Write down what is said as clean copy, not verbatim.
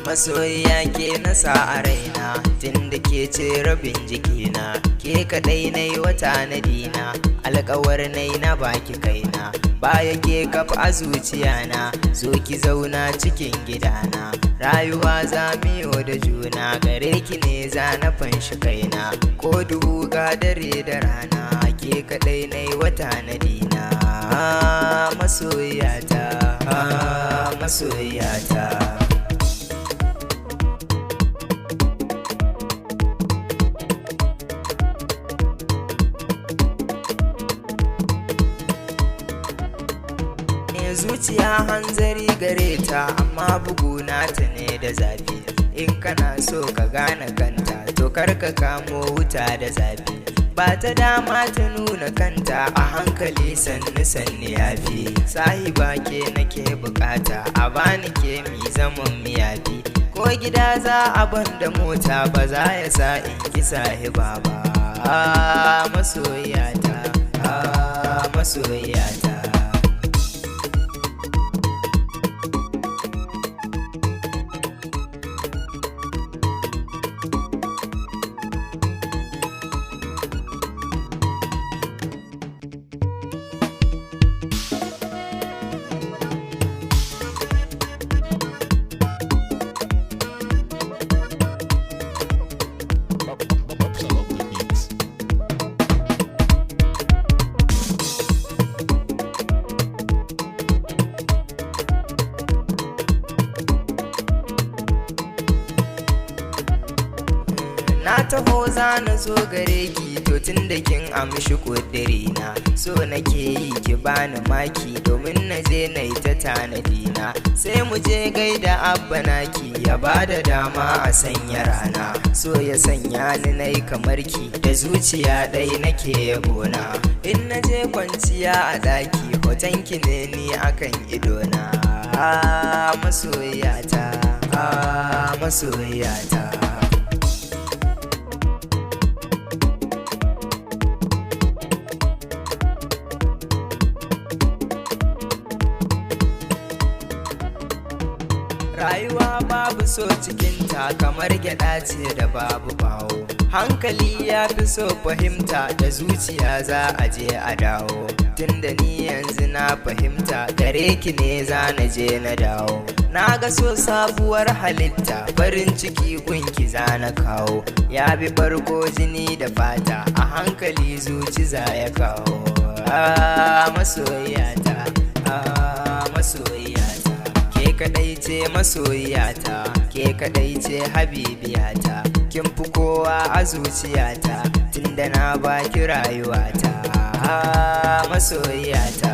Masoyiya ke nasa a raina, tunda ke ce rabin jikina, ke kadai nai wata na dina, alkawar nai na baki kaina, baya ke kaf a zuciyana, zo ki zauna cikin gidana, rayuwa za miyo da juna, gare ki ne za na fanshi kaina, ko duhu ga dare da rana, ke kadai nai wata na dina. Masoyiyata, masoyiyata. Zuciya hanzari gare ta, amma bugu nata ne da zafi. In kana so ka gane kanta, to kar ka kamo wuta da zafi. Ba ta dama ta nuna kanta, a hankali sannu sannu yafi. Sahiba ke nake bukata, a bani ke mi zaman miyafi. Ko gida za a ban da mota, ba za ya sa in ki sahiba ba. Masoyiyata, masoyiyata. Na taho za na zo gare ki, to tun da kin amshi ƙudirina, so nake yi ki bani maki, domin na je na yi ta tanadina. Sai mu je gaida abba naki, ya ba da dama a sanya rana, so ya sanya ni na yi kamar ki, da zuciya ɗai nake yabona. In na je kwanciya a ɗaki, hoton ki ne ni akan idona. Masoyiyata, masoyiyata. Rayuwa babu so cikinta, kamar gyaɗa ce da babu bawo. Hankali ya fi so fahimta, da zuciya za a je a dawo. Tunda ni yanzu na fahimta, gare ki ne za na je na dawo. Na ga so sabuwar halitta, farin ciki gunki za na kawo. Ya bi bargo jini da fata, a hankali zuci za ya kawo. Masoyiyata, masoyiyata. Ke kadai ce masoyiyata, ke kadai ce habibiyata, kin fi kowa a zuciyata, tunda na baki rayuwata. Masoyiyata.